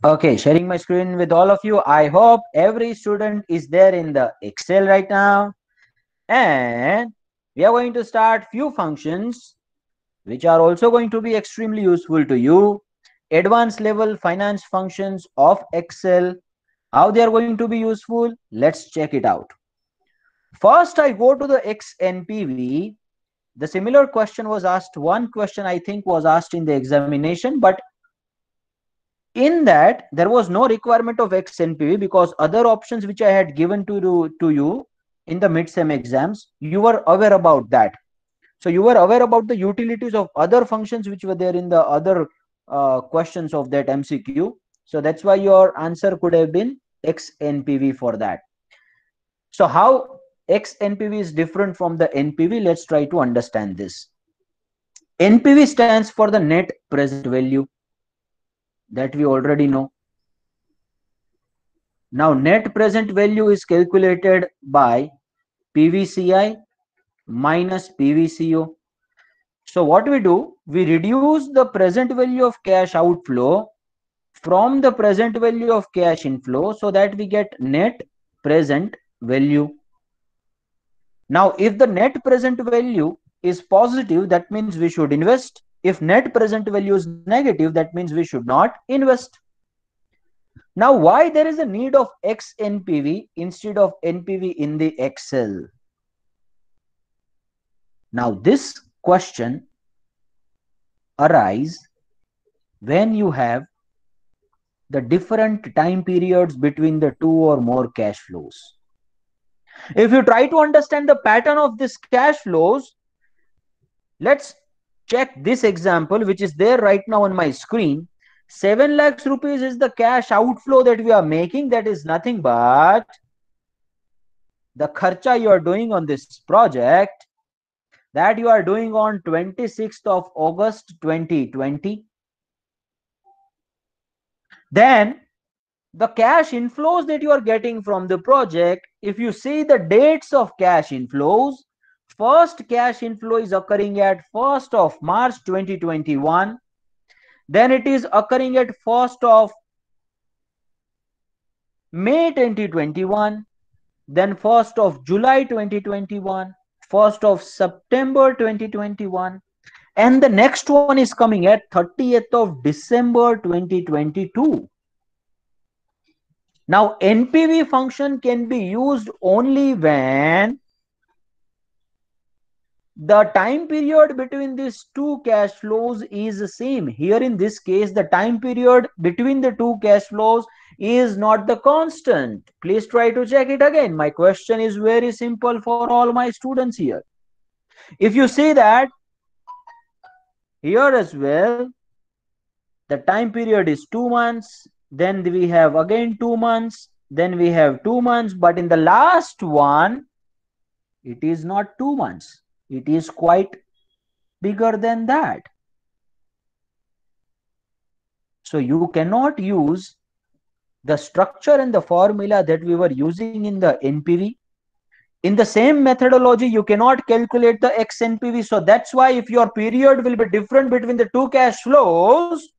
Okay, sharing my screen with all of you. I hope every student is there in the Excel right now. And we are going to start few functions which are also going to be extremely useful to you. Advanced level finance functions of Excel. How they are going to be useful? Let's check it out. First, I go to the XNPV. The similar question was asked. One question I think was asked in the examination, but in that there was no requirement of XNPV because other options which I had given to you in the midsem exams, you were aware about that. So you were aware about the utilities of other functions which were there in the other questions of that MCQ. So that's why your answer could have been XNPV for that. So how XNPV is different from the NPV? Let's try to understand this. NPV stands for the net present value that we already know. Now net present value is calculated by PVCI minus PVCO. So what we do, we reduce the present value of cash outflow from the present value of cash inflow so that we get net present value. Now if the net present value is positive, that means we should invest. If net present value is negative, that means we should not invest. Now why there is a need of XNPV instead of NPV in the Excel? Now this question arises when you have the different time periods between the two or more cash flows. If you try to understand the pattern of this cash flows, let's check this example which is there right now on my screen. 7 lakhs rupees is the cash outflow that we are making. That is nothing but the kharcha you are doing on this project that you are doing on 26th of August 2020. Then the cash inflows that you are getting from the project, if you see the dates of cash inflows, first cash inflow is occurring at 1st of March 2021, then it is occurring at 1st of May 2021, then 1st of July 2021, 1st of September 2021, and the next one is coming at 30th of December 2022. Now NPV function can be used only when the time period between these two cash flows is the same. Here in this case, the time period between the two cash flows is not the constant. Please try to check it again. My question is very simple for all my students here. If you see that here as well, the time period is 2 months, then we have again 2 months, then we have 2 months, but in the last one, it is not 2 months. It is quite bigger than that. So you cannot use the structure and the formula that we were using in the NPV. In the same methodology, you cannot calculate the XNPV. So that's why if your period will be different between the two cash flows,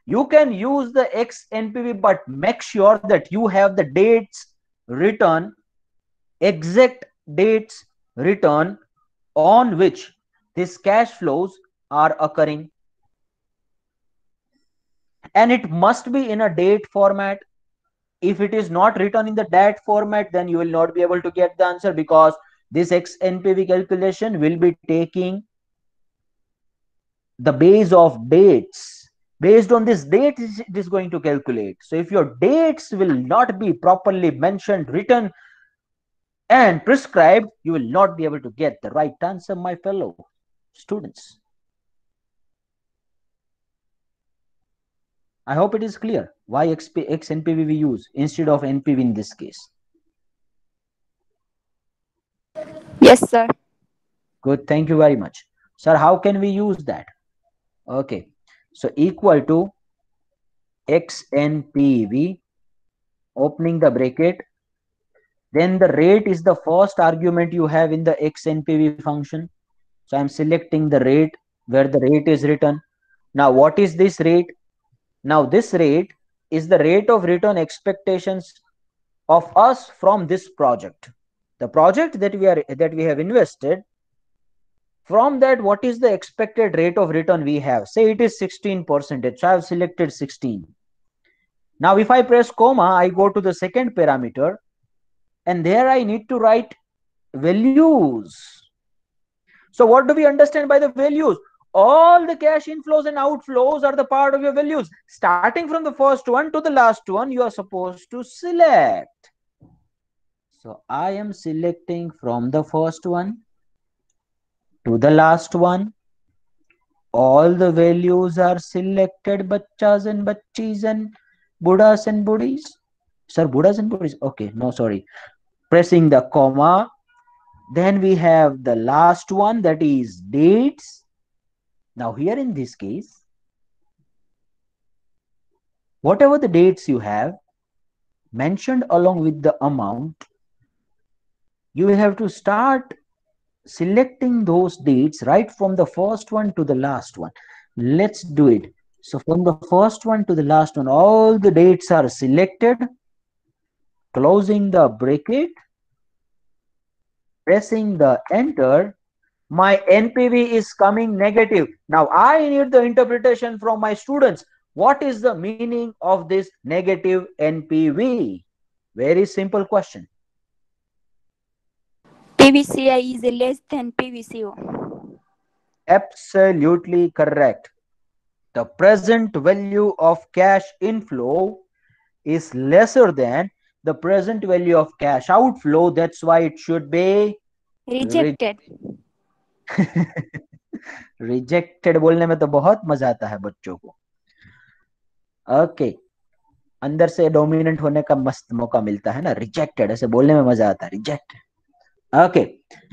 you can use the XNPV, but make sure that you have the dates written, exact dates written on which these cash flows are occurring. And it must be in a date format. If it is not written in the date format, then you will not be able to get the answer, because this XNPV calculation will be taking the base of dates. Based on this date, it is going to calculate. So if your dates will not be properly mentioned, written, and prescribed, you will not be able to get the right answer, my fellow students. I hope it is clear why XNPV we use instead of NPV in this case. Yes, sir. Good, thank you very much. Sir, how can we use that? Okay, so equal to XNPV, opening the bracket, then the rate is the first argument you have in the XNPV function. So I'm selecting the rate where the rate is written. Now what is this rate? Now this rate is the rate of return expectations of us from this project. The project that we have invested, from that, what is the expected rate of return we have? Say it is 16%. So I have selected 16. Now if I press comma, I go to the second parameter, and there I need to write values. So what do we understand by the values? All the cash inflows and outflows are the part of your values. Starting from the first one to the last one, you are supposed to select. So I am selecting from the first one to the last one. All the values are selected, bachas and bachis and buddhas and buddhis. Sir, buddhas and buddhis. Okay, no, sorry. Pressing the comma. Then we have the last one, that is dates. Now here in this case, whatever the dates you have mentioned along with the amount, you have to start selecting those dates right from the first one to the last one. Let's do it. So from the first one to the last one, all the dates are selected, closing the bracket, pressing the enter. My NPV is coming negative. Now I need the interpretation from my students. What is the meaning of this negative NPV? Very simple question. PVCI is less than PVCO. Absolutely correct. The present value of cash inflow is lesser than the present value of cash outflow. That's why it should be Rejected. Rejected बोलने में तो बहुत मजा आता है बच्चों को. Okay, अंदर से डोमिनेंट होने का मस्त मौका मिलता है ना. रिजेक्टेड ऐसे बोलने में मजा आता है. Reject. Okay,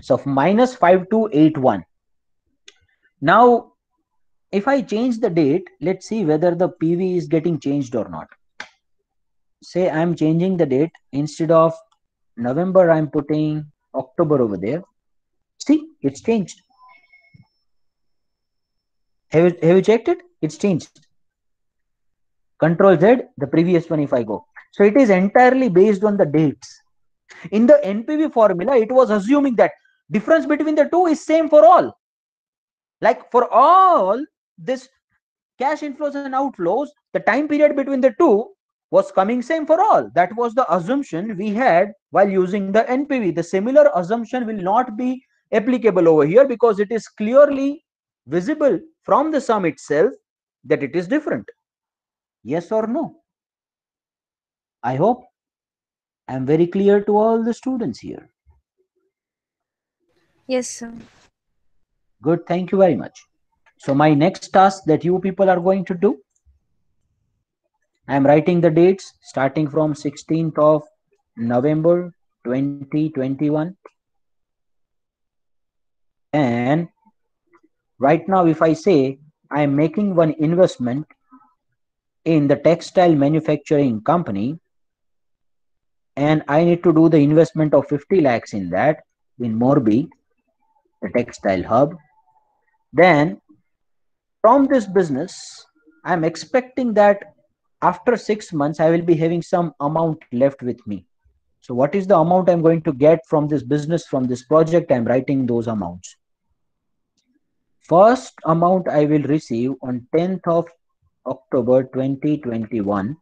so -5281. Now if I change the date, let's see whether the PV is getting changed or not. Say I'm changing the date. Instead of November, I'm putting October over there. See, it's changed. Have you checked it? It's changed. Control Z, the previous one if I go. So it is entirely based on the dates. In the NPV formula, it was assuming that difference between the two is same for all. Like for all this cash inflows and outflows, the time period between the two was coming same for all. That was the assumption we had while using the NPV. The similar assumption will not be applicable over here because it is clearly visible from the sum itself that it is different. Yes or no? I hope I am very clear to all the students here. Yes, sir. Good, thank you very much. So my next task that you people are going to do, I am writing the dates starting from 16th of November 2021. And right now, if I say I am making one investment in the textile manufacturing company, and I need to do the investment of 50 lakhs in that, in Morbi, the textile hub, then from this business, I'm expecting that after 6 months, I will be having some amount left with me. So what is the amount I'm going to get from this business, from this project? I'm writing those amounts. First amount I will receive on 10th of October 2021,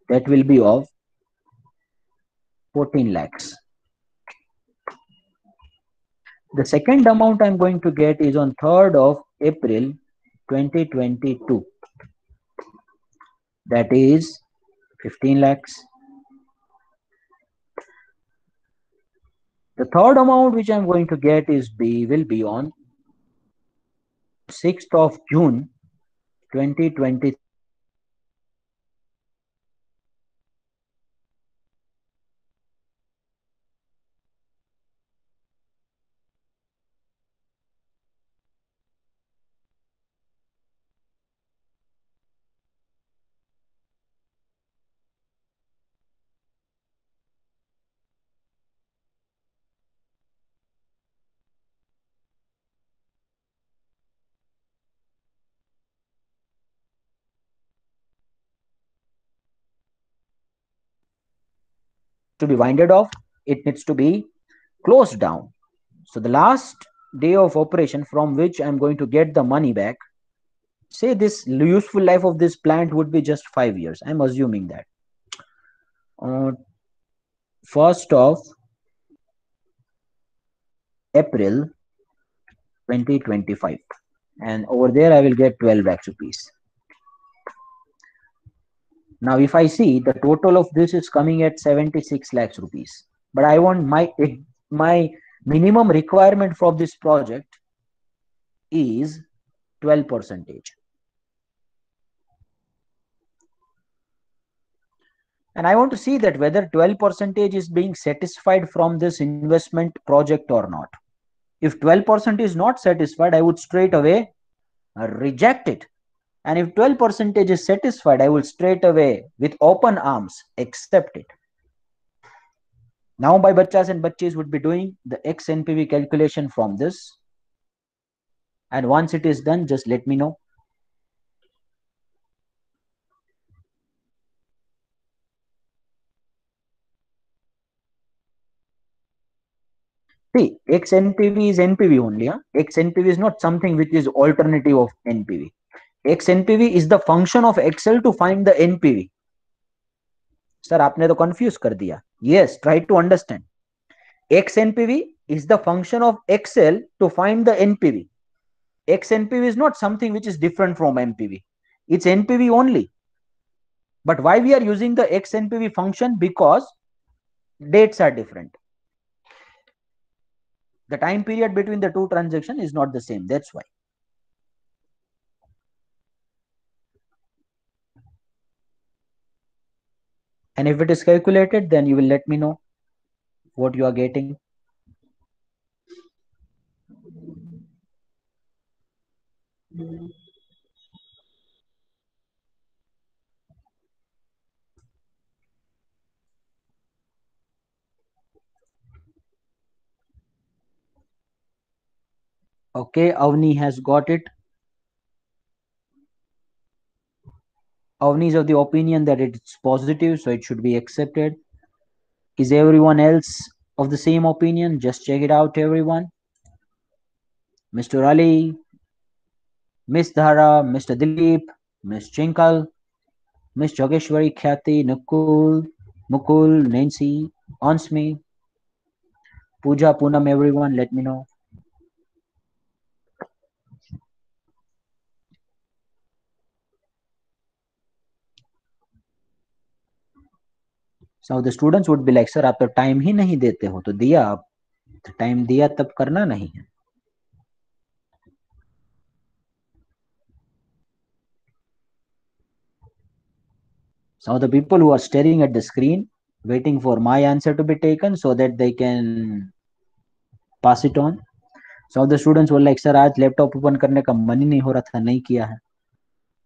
that will be of 14 lakhs. The second amount I'm going to get is on 3rd of April 2022. That is 15 lakhs. The third amount which I'm going to get will be on 6th of June 2023. to be winded off. It needs to be closed down. So the last day of operation from which I'm going to get the money back, say this useful life of this plant would be just 5 years. I'm assuming that. 1st of April 2025. And over there I will get 12 lakhs rupees. Now if I see the total of this is coming at 76 lakhs rupees, but I want my minimum requirement for this project is 12%. And I want to see that whether 12% is being satisfied from this investment project or not. If 12% is not satisfied, I would straight away reject it. And if 12% is satisfied, I will straight away with open arms accept it. Now my bachas and bachis would be doing the X NPV calculation from this. And once it is done, just let me know. See, X NPV is NPV only. Huh? X NPV is not something which is alternative of NPV. X NPV is the function of Excel to find the NPV. Sir, आपने तो confuse कर दिया. Yes, try to understand. X NPV is the function of Excel to find the NPV. X NPV is not something which is different from NPV. It's NPV only. But why we are using the X NPV function? Because dates are different. The time period between the two transactions is not the same. That's why. And if it is calculated, then you will let me know what you are getting. Okay, Avni has got it. Avni is of the opinion that it's positive, so it should be accepted. Is everyone else of the same opinion? Just check it out, everyone. Mr. Ali, Miss Dhara, Mr. Dilip, Miss Chinkal, Miss Jogeshwari, Khyati, Mukul, Nancy, Ansmi, Pooja, Poonam, everyone, let me know. So the students would be like, sir, आप तो time ही नहीं देते हो, तो दिया आप time दिया तब करना नहीं है. Some of the people who are staring at the screen, waiting for my answer to be taken so that they can pass it on. Some of the students were like, sir, आज laptop open करने का मन ही नहीं हो रहा था, नहीं किया है.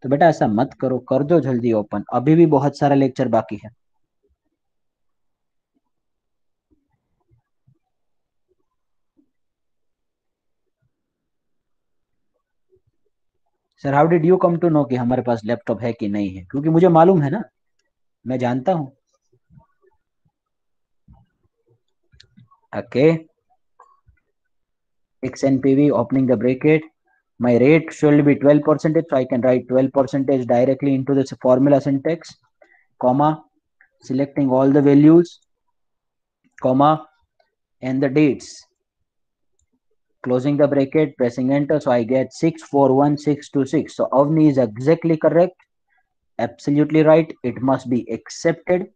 तो बेटा ऐसा मत करो, कर दो जल्दी ओपन, अभी भी बहुत सारा लेक्चर बाकी है. Sir, how did you come to know कि हमारे पास लैपटॉप है कि नहीं है? क्योंकि मुझे मालूम है ना, मैं जानता हूं. Okay, XNPV opening the bracket. My rate should be 12%, so I can write 12% directly into this formula syntax, comma, selecting all the values, comma, and the dates. Closing the bracket, pressing enter, so I get 641626. So Avni is exactly correct, absolutely right. It must be accepted.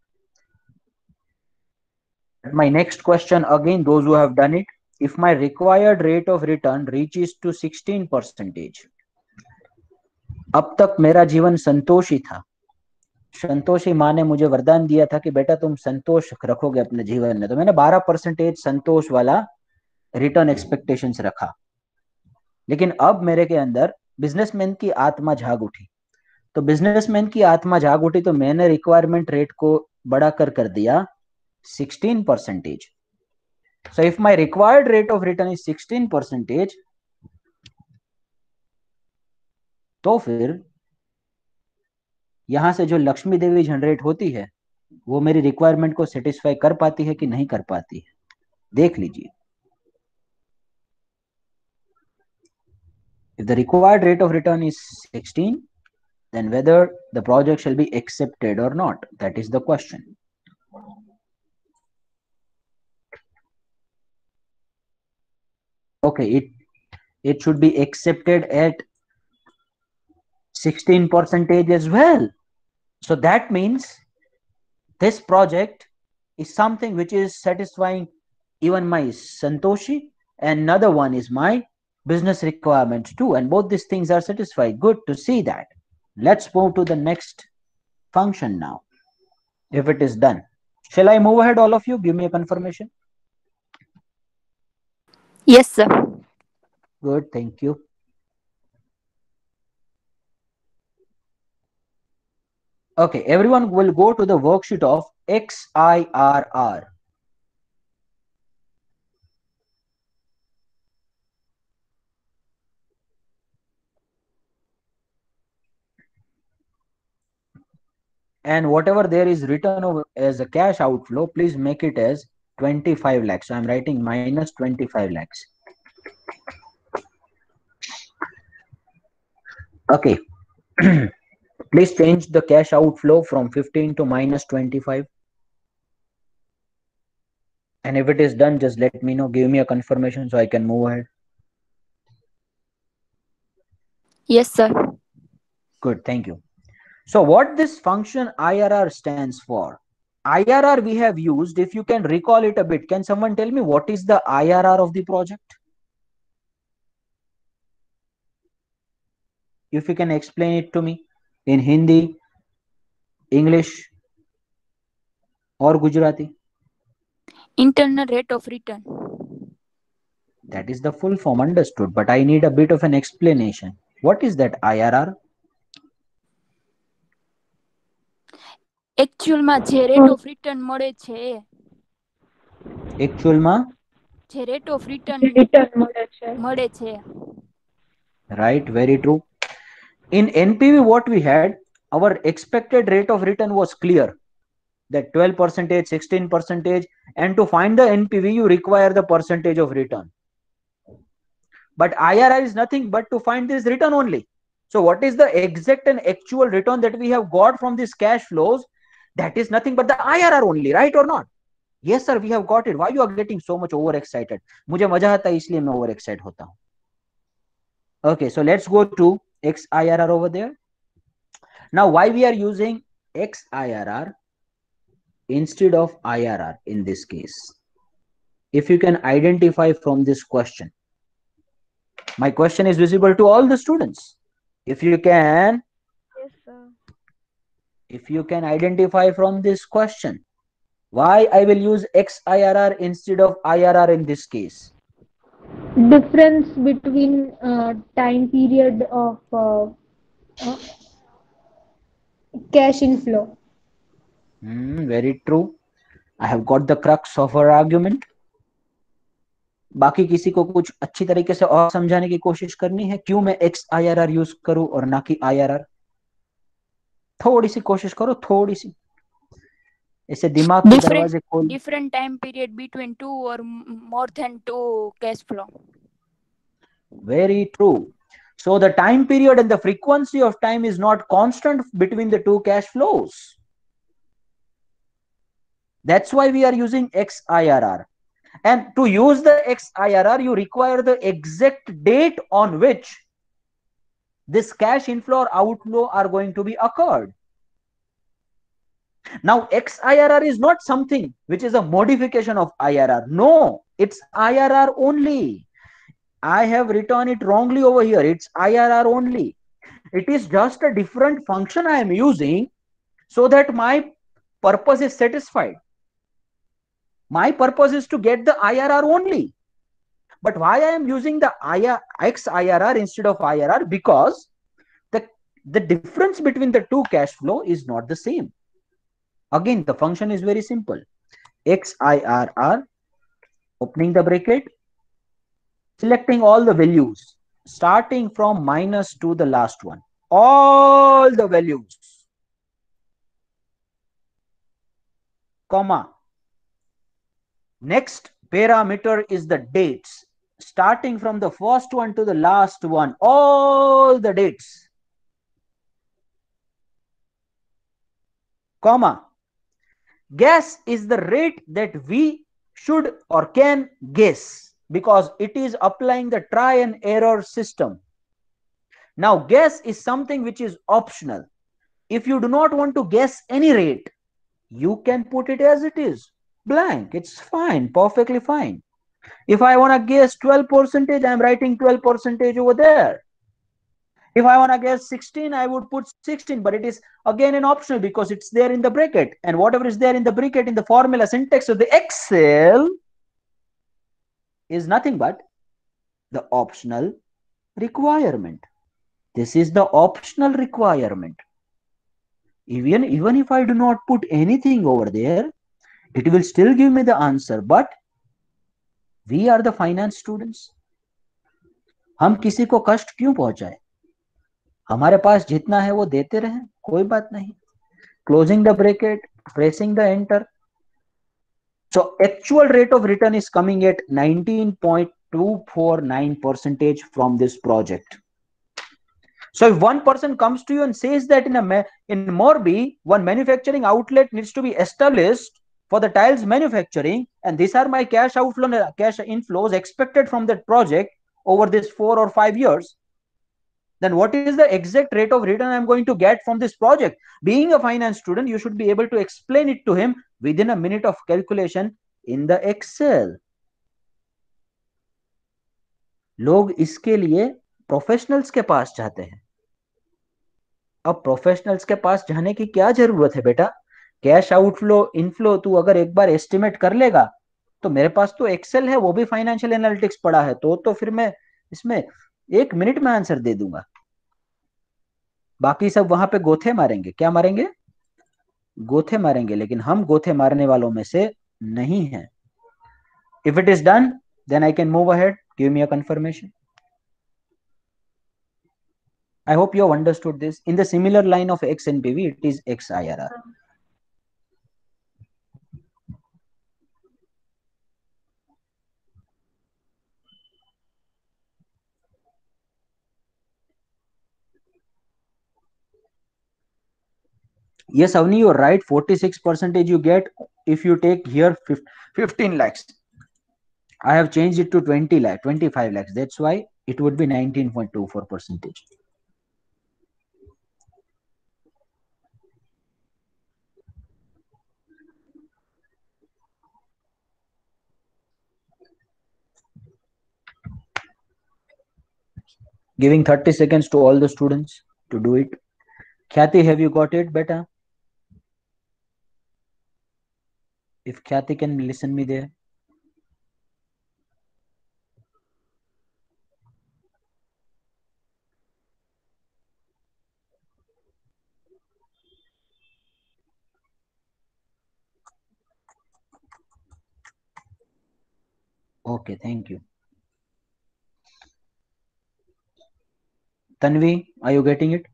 My next question again, those who have done it, if my required rate of return reaches to 16%, अब तक मेरा जीवन संतोषी था. संतोषी माँ ने मुझे वरदान दिया था कि बेटा तुम संतोष रखोगे अपने जीवन में, तो मैंने 12% संतोष वाला रिटर्न एक्सपेक्टेशंस रखा. लेकिन अब मेरे के अंदर बिजनेसमैन की आत्मा जाग उठी. तो बिजनेसमैन की आत्मा जाग उठी, तो मैंने रिक्वायरमेंट रेट को बढ़ाकर कर दिया 16%. So if my required rate of return is 16%, तो फिर यहां से जो लक्ष्मी देवी जनरेट होती है वो मेरी रिक्वायरमेंट को सेटिस्फाई कर पाती है कि नहीं कर पाती है, देख लीजिए. If the required rate of return is 16, then whether the project shall be accepted or not, that is the question. Okay, it should be accepted at 16 percentage as well. So that means this project is something which is satisfying even my Santoshi, and another one is my business requirements too, and both these things are satisfied. Good to see that. Let's move to the next function now, if it is done. Shall I move ahead, all of you? Give me a confirmation. Yes, sir. Good, thank you. Okay, everyone will go to the worksheet of XIRR. And whatever there is written over as a cash outflow, please make it as 25 lakhs. So I'm writing minus 25 lakhs. Okay. Please change the cash outflow from 15 to minus 25. And if it is done, just let me know. Give me a confirmation so I can move ahead. Yes, sir. Good, thank you. So what this function IRR stands for? IRR we have used, if you can recall it a bit, can someone tell me what is the IRR of the project? If you can explain it to me in Hindi, English, or Gujarati. Internal rate of return. That is the full form, understood, but I need a bit of an explanation. What is that IRR? એકચ્યુઅલમાં જે rate of return મળે છે Actualમાં જે rate of return મળે છે. Right, very true. In NPV, what we had, our expected rate of return was clear, that 12 percentage, 16 percentage, and to find the NPV, you require the percentage of return. But IRR is nothing but to find this return only. So what is the exact and actual return that we have got from these cash flows? That is nothing but the IRR only, right or not? Yes sir, we have got it. Why you are getting so much overexcited? मुझे मजा आता है इसलिए मैं overexcited होता हूँ. Okay, so let's go to XIRR over there. Now why we are using XIRR instead of IRR in this case? If you can identify from this question. My question is visible to all the students. If you can, Yes, sir. if you can identify from this question, why I will use XIRR instead of IRR in this case? Difference between time period of uh, cash inflow. Very true. I have got the crux of our argument. बाकी किसी को कुछ अच्छी तरीके से और समझाने की कोशिश करनी है क्यों मैं XIRR यूज करूं और ना कि IRR? थोड़ी सी कोशिश करो, थोड़ी सी, ऐसे दिमाग के दरवाजे खोल. Different time period between 2 or more than 2 cash flow. Very true. So the time period and the frequency of time is not constant between the two cash flows. That's why we are using XIRR. And to use the XIRR, you require the exact date on which this cash inflow or outflow are going to be occurred. Now, XIRR is not something which is a modification of IRR. No, it's IRR only. I have written it wrongly over here. It's IRR only. It is just a different function I am using so that my purpose is satisfied. My purpose is to get the IRR only. But why I am using the XIRR instead of IRR? Because the difference between the two cash flow is not the same. Again, the function is very simple. XIRR, opening the bracket, selecting all the values, starting from minus to the last one. All the values. comma. Next parameter is the dates, starting from the first one to the last one, all the dates, comma. Guess is the rate that we should or can guess, because it is applying the try and error system. Now guess is something which is optional. If you do not want to guess any rate, you can put it as it is, blank. It's fine, perfectly fine. If I want to guess 12%, I'm writing 12% over there. If I want to guess 16, I would put 16, but it is again an optional because it's there in the bracket. And whatever is there in the bracket in the formula syntax of the Excel is nothing but the optional requirement. This is the optional requirement. Even if I do not put anything over there, it will still give me the answer. But we are the finance students. हम किसी को कष्ट क्यों पहुंचाए? हमारे पास जितना है वो देते रहे, कोई बात नहीं. Closing the bracket, pressing the enter. So actual rate of return is coming at 19.249% from this project. So if one person comes to you and says that in Morbi, one manufacturing outlet needs to be established for the tiles manufacturing, and these are my cash inflows expected from that project over this 4 or 5 years, then what is the exact rate of return I'm going to get from this project? Being a finance student, you should be able to explain it to him within a minute of calculation in the Excel. लोग इसके लिए professionals के पास जाते हैं. अब professionals के पास जाने की क्या जरूरत है बेटा? कैश आउटफ्लो इनफ्लो तू अगर एक बार एस्टिमेट कर लेगा, तो मेरे पास तो एक्सेल है, वो भी फाइनेंशियल एनालिटिक्स पढ़ा है, तो फिर मैं इसमें 1 मिनट में आंसर दे दूंगा. बाकी सब वहां पे गोथे मारेंगे. क्या मारेंगे? गोथे मारेंगे. लेकिन हम गोथे मारने वालों में से नहीं है. If it is done, then I can move ahead. Give me a confirmation. I hope you have understood this. In the similar line of X and PV, it is XIRR. Yes, Avni, you're right. 46% you get if you take here 15 lakhs. I have changed it to 20 lakh, 25 lakhs. That's why it would be 19.24%. Giving 30 seconds to all the students to do it. Khyati, have you got it, beta? If Khyati can listen me there. Okay, thank you. Tanvi, are you getting it?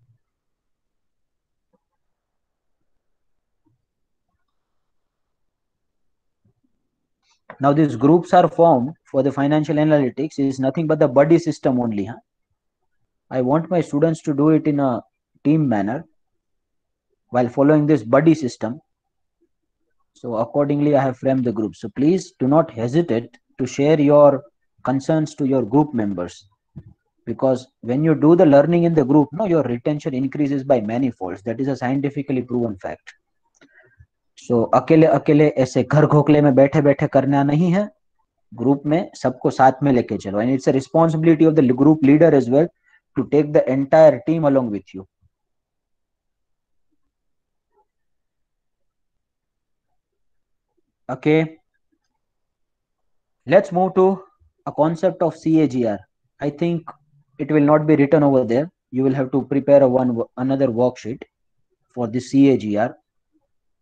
Now these groups are formed for the financial analytics is nothing but the buddy system only. Huh? I want my students to do it in a team manner while following this buddy system. So accordingly, I have framed the group. So please do not hesitate to share your concerns to your group members, because when you do the learning in the group, no, your retention increases by many folds. That is a scientifically proven fact. So अकेले अकेले ऐसे घर खोखले में बैठे बैठे करना नहीं है. ग्रुप में सबको साथ में लेके चलो. And it's a responsibility of the group leader as well to take the entire team along with you. Okay. Let's move to a concept of CAGR. I think it will not be written over there. You will have to prepare another worksheet for the CAGR.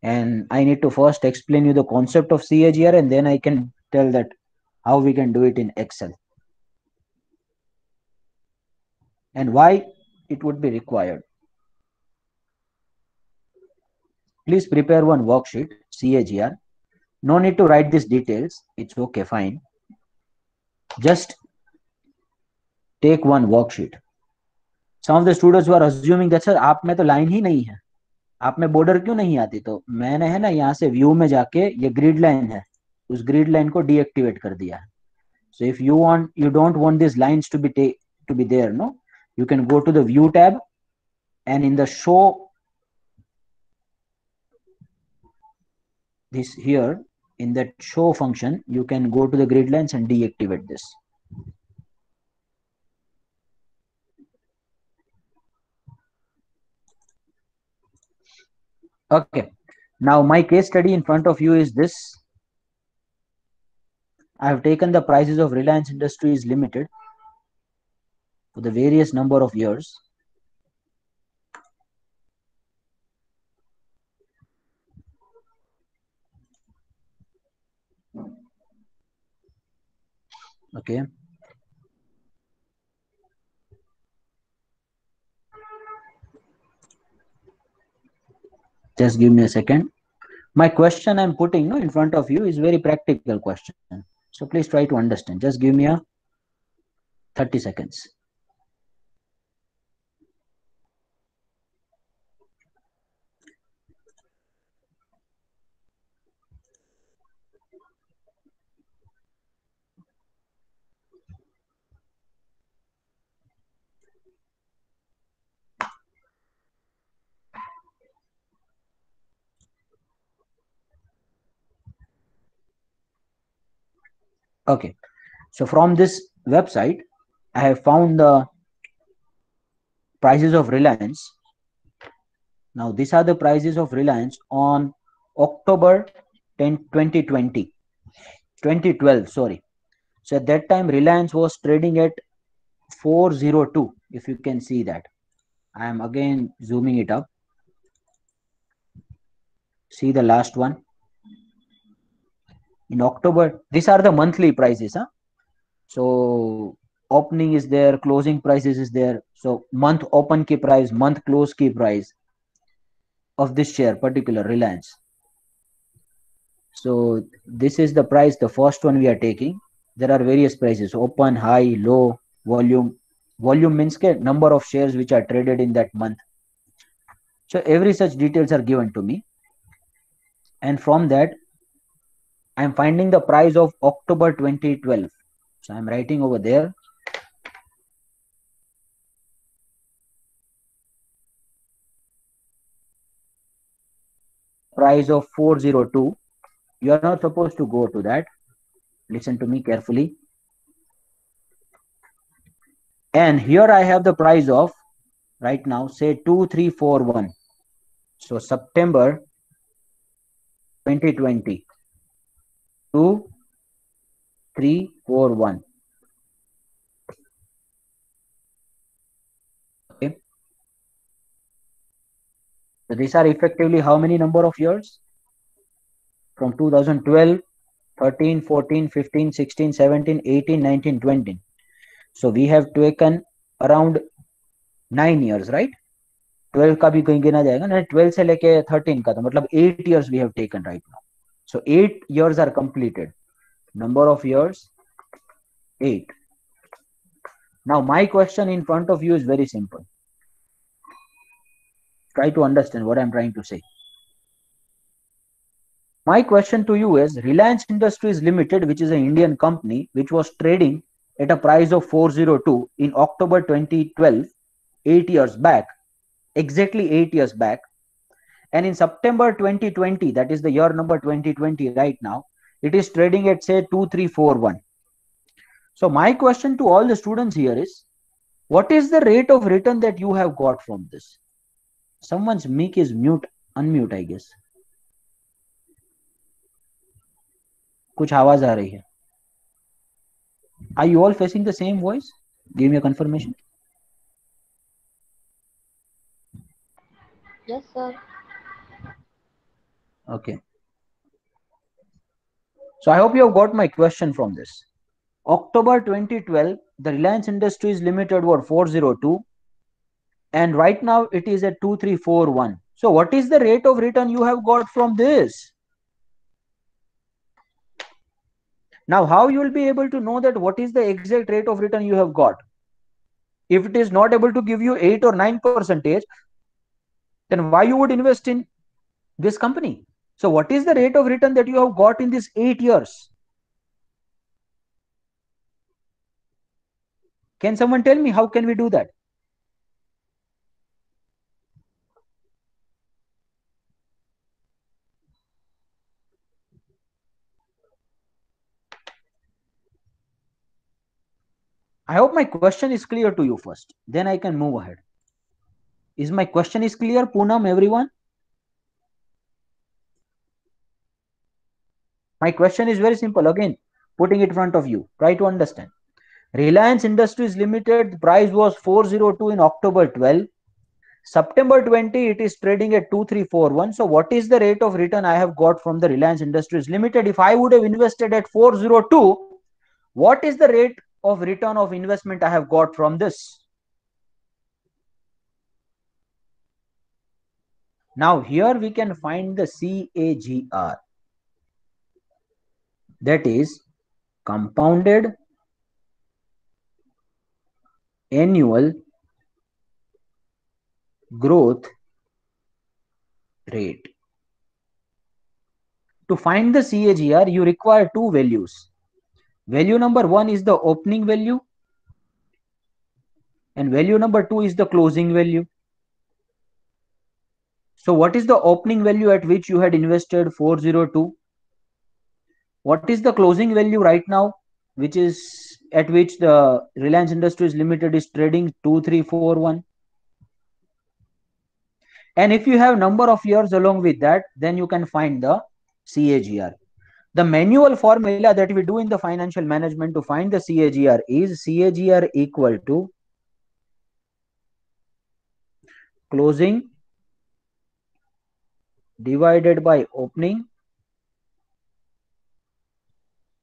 And I need to first explain you the concept of CAGR, and then I can tell that how we can do it in Excel and why it would be required. Please prepare one worksheet, CAGR. No need to write these details. It's okay, fine. Just take one worksheet. Some of the students were assuming that sir आप में तो line ही नहीं है, आप में border क्यों नहीं आती? तो मैंने है ना यहाँ से व्यू में जाके ये ग्रिड लाइन है, उस ग्रिड लाइन को डीएक्टिवेट कर दिया है. So if you don't want these lines to be there, no, you can go to the view tab, and in the show this here, in that show function, you can go to the grid lines and deactivate this. Okay, now my case study in front of you is this. I have taken the prices of Reliance Industries Limited for the various number of years. Okay. Just give me a second. My question I'm putting in front of you is very practical question. So please try to understand. Just give me a 30 seconds. Okay, so from this website, I have found the prices of Reliance. Now, these are the prices of Reliance on October 10, 2020, 2012, sorry. So at that time, Reliance was trading at 402, if you can see that. I am again zooming it up. See the last one. In October, these are the monthly prices. Huh? So opening is there, closing prices is there. So month open key price, month close key price of this share, particular Reliance. So this is the price, the first one we are taking. There are various prices: open, high, low, volume. Volume means number of shares which are traded in that month. So every such details are given to me, and from that I am finding the price of October 2012. So I am writing over there. Price of 402. You are not supposed to go to that. Listen to me carefully. And here I have the price of right now, say 2341. So September 2020. 2341. Okay. So these are effectively how many number of years? From 2012, 13, 14, 15, 16, 17, 18, 19, 20. So we have taken around 9 years, right? 12 का भी कहीं गिना जाएगा ना, 12 से लेके 13 का, तो मतलब 8 years we have taken right now. So 8 years are completed. Number of years 8. Now my question in front of you is very simple. Try to understand what I'm trying to say. My question to you is, Reliance Industries Limited, which is an Indian company, which was trading at a price of 402 in October 2012, 8 years back, exactly 8 years back, and in September 2020, that is the year number 2020 right now, it is trading at say 2341. So my question to all the students here is, what is the rate of return that you have got from this? Someone's mic is unmute, I guess. कुछ आवाज आ रही है. Are you all facing the same voice? Give me a confirmation. Yes, sir. Okay. So I hope you have got my question from this. October 2012, the Reliance Industries Limited were 402, and right now it is at 2341. So what is the rate of return you have got from this? Now, how you will be able to know that what is the exact rate of return you have got? If it is not able to give you 8 or 9%, then why you would invest in this company? So what is the rate of return that you have got in these 8 years? Can someone tell me how can we do that? I hope my question is clear to you first. Then I can move ahead. Is my question is clear, Poonam, everyone? My question is very simple. Again, putting it in front of you. Try to understand. Reliance Industries Limited, the price was 402 in October 12. September 20, it is trading at 2341. So what is the rate of return I have got from the Reliance Industries Limited? If I would have invested at 402, what is the rate of return of investment I have got from this? Now here we can find the CAGR. That is compounded annual growth rate. To find the CAGR, you require two values. Value number 1 is the opening value, and value number 2 is the closing value. So what is the opening value at which you had invested 402? What is the closing value right now, which is at which the Reliance Industries Limited is trading 2341? And if you have number of years along with that, then you can find the CAGR. The manual formula that we do in the financial management to find the CAGR is CAGR equal to closing divided by opening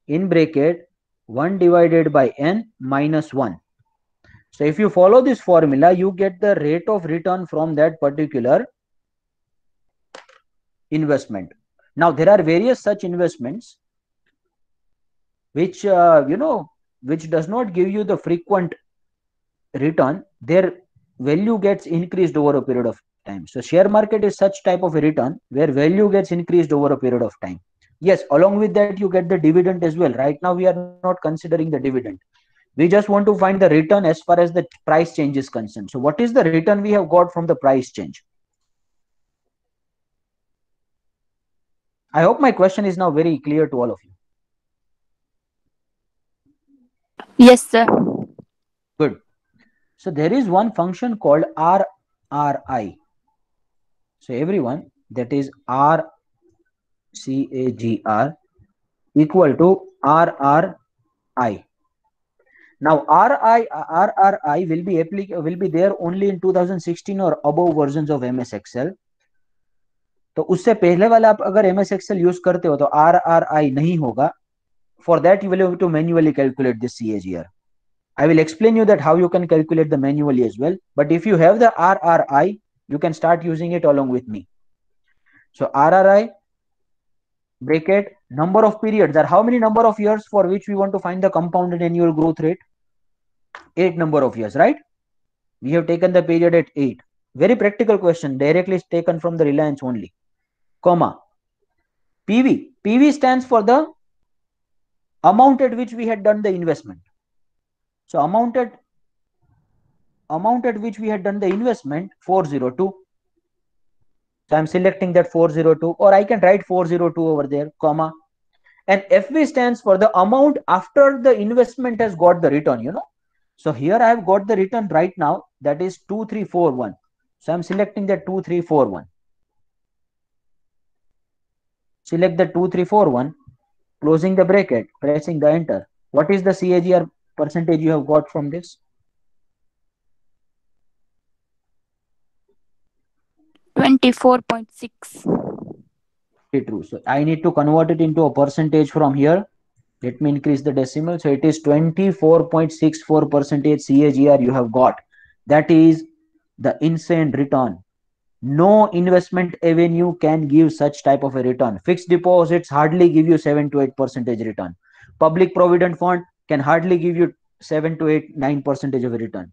in bracket 1 divided by n minus 1. So if you follow this formula, you get the rate of return from that particular investment. Now there are various such investments which which does not give you the frequent return. Their value gets increased over a period of time. So share market is such type of a return where value gets increased over a period of time. Yes, along with that you get the dividend as well. Right now we are not considering the dividend. We just want to find the return as far as the price change is concerned. So what is the return we have got from the price change? I hope my question is now very clear to all of you. Yes, sir. Good. So there is one function called RRI. So everyone, that is RCAGR equal to RRI. Now RRI will be there only in 2016 or above versions of MS Excel. तो उससे पहले वाला आप अगर MS Excel use करते हो तो RRI नहीं होगा. For that you will have to manually calculate this CAGR. I will explain you that how you can calculate the manually as well. But if you have the RRI, you can start using it along with me. So RRI bracket number of periods are how many number of years for which we want to find the compounded annual growth rate? 8 number of years, right? We have taken the period at 8. Very practical question, directly taken from the Reliance only. Comma. PV. PV stands for the amount at which we had done the investment. So amount at which we had done the investment 402. So I'm selecting that 402, or I can write 402 over there, comma. And FV stands for the amount after the investment has got the return, So here I have got the return right now, that is 2341. So I'm selecting the 2341. Select the 2341, closing the bracket, pressing the enter. What is the CAGR percentage you have got from this? 24.6. True. So I need to convert it into a percentage from here. Let me increase the decimal. So it is 24.64% CAGR you have got. That is the insane return. No investment avenue can give such type of a return. Fixed deposits hardly give you 7 to 8% return. Public provident fund can hardly give you 7 to 8, 9% of a return.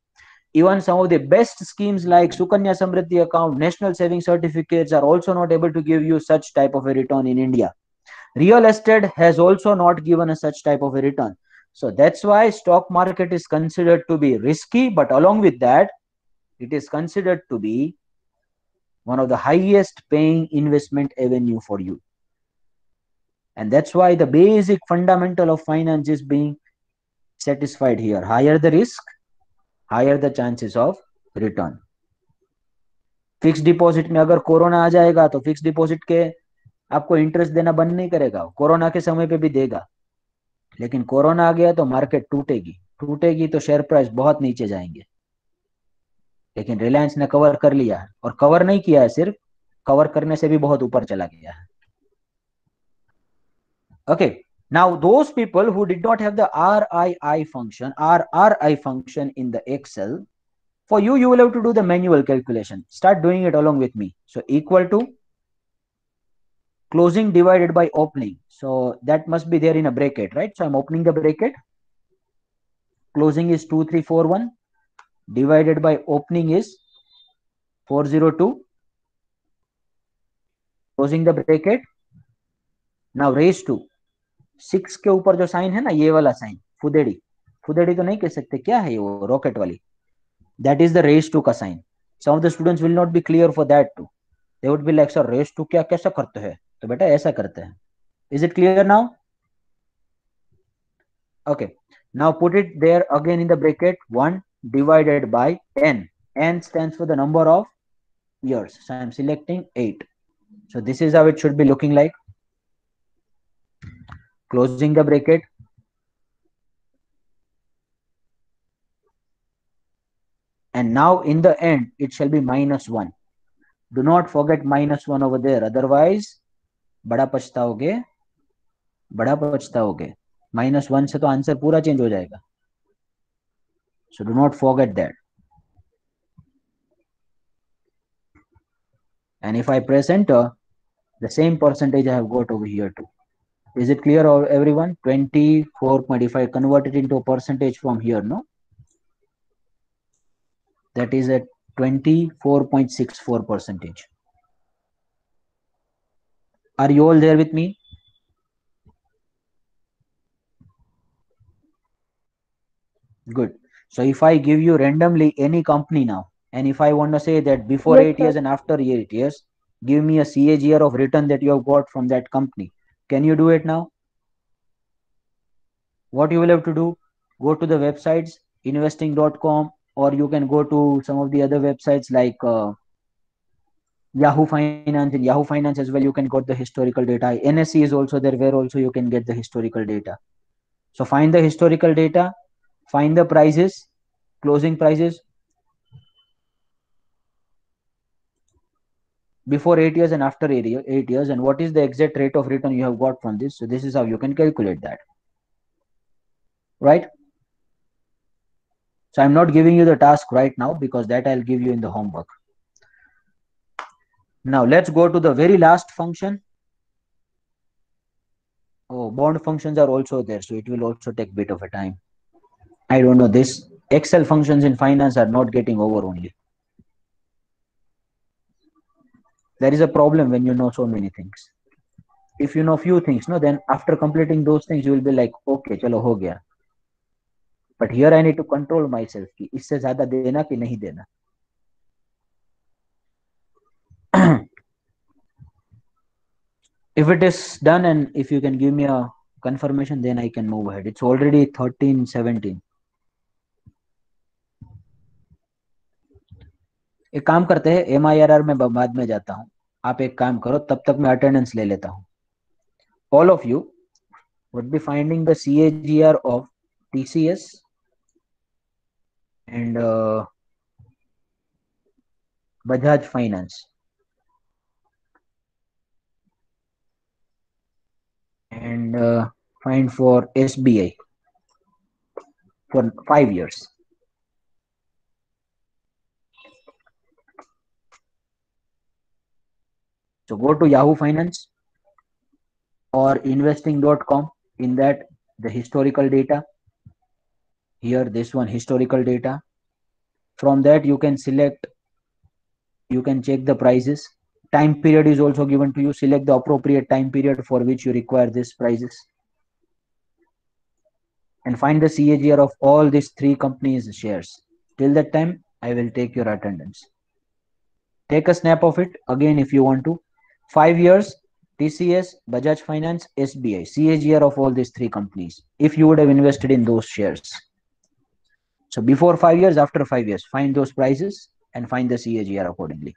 Even some of the best schemes like Sukanya Samriddhi account, national saving certificates are also not able to give you such type of a return in India. Real estate has also not given a such type of a return. So that's why stock market is considered to be risky, but along with that, it is considered to be one of the highest paying investment avenue for you. And that's why the basic fundamental of finance is being satisfied here. Higher the risk, higher the chances of return. Fix deposit में अगर corona आ जाएगा तो fix deposit के आपको interest देना बंद नहीं करेगा, कोरोना के समय पे भी देगा, लेकिन कोरोना आ गया तो मार्केट टूटेगी, टूटेगी तो शेयर प्राइस बहुत नीचे जाएंगे। लेकिन रिलायंस ने कवर कर लिया है, और कवर नहीं किया है, सिर्फ कवर करने से भी बहुत ऊपर चला गया है। Okay, now those people who did not have the RRI function in the Excel, for you will have to do the manual calculation. Start doing it along with me. So equal to closing divided by opening. So that must be there in a bracket, right? So I'm opening the bracket. Closing is 2341 divided by opening is 402. Closing the bracket. Now raise to 6 के ऊपर जो sign है ना, ये वाला sign, फुदेड़ी, फुदेड़ी तो नहीं कह सकते, क्या है ये, वो रॉकेट वाली, that is the raise to का sign. Some of the students will not be clear for that too. They would be like, sir, raise to क्या कैसा करते हैं? तो बेटा ऐसा करते हैं. Is it clear now? Okay. Now put it there again in the bracket. 1 divided by n. N stands for the number of years. So I'm selecting 8. So this is how it should be looking like. Closing the bracket. And now in the end, it shall be -1. Do not forget -1 over there. Otherwise, बड़ा पछताओगे, बड़ा पछताओगे. -1 से तो answer पूरा change हो जाएगा. So do not forget that. And if I press enter, the same percentage I have got over here too. Is it clear, everyone? 24. If I convert it into a percentage from here, no? That is at 24.64%. Are you all there with me? Good. So if I give you randomly any company now, and if I want to say that before Yes, 8 years sir. and after 8 years, give me a CAGR of return that you have got from that company. Can you do it now? What you will have to do, go to the websites, investing.com, or you can go to some of the other websites like Yahoo Finance. In Yahoo Finance as well, you can get the historical data. NSE is also there, where also you can get the historical data. So find the historical data, find the prices, closing prices before 8 years and after 8 years, and what is the exact rate of return you have got from this. So this is how you can calculate that, right? So I'm not giving you the task right now because that I'll give you in the homework. Now let's go to the very last function. Oh, bond functions are also there, so it will also take a bit of a time. I don't know, this Excel functions in finance are not getting over only. There is a problem when you know so many things. If you know few things, no, then after completing those things, you will be like, okay, chalo ho gaya. But here I need to control myself कि इससे ज्यादा देना कि नहीं देना. If it is done and if you can give me a confirmation, then I can move ahead. It's already 13:17. एक काम करते हैं, MIRR में बाद में जाता हूँ. आप एक काम करो, तब तक मैं अटेंडेंस ले लेता हूँ. All of you would be finding the CAGR of TCS and Bajaj Finance. And find for SBI for 5 years. So go to Yahoo Finance or investing.com. In that, the historical data. Here, this one, historical data. From that, you can select, you can check the prices. Time period is also given to you. Select the appropriate time period for which you require these prices. And find the CAGR of all these three companies' shares. Till that time, I will take your attendance. Take a snap of it again if you want to. 5 years, TCS, Bajaj Finance, SBI, CAGR of all these three companies, if you would have invested in those shares. So before 5 years, after 5 years, find those prices and find the CAGR accordingly.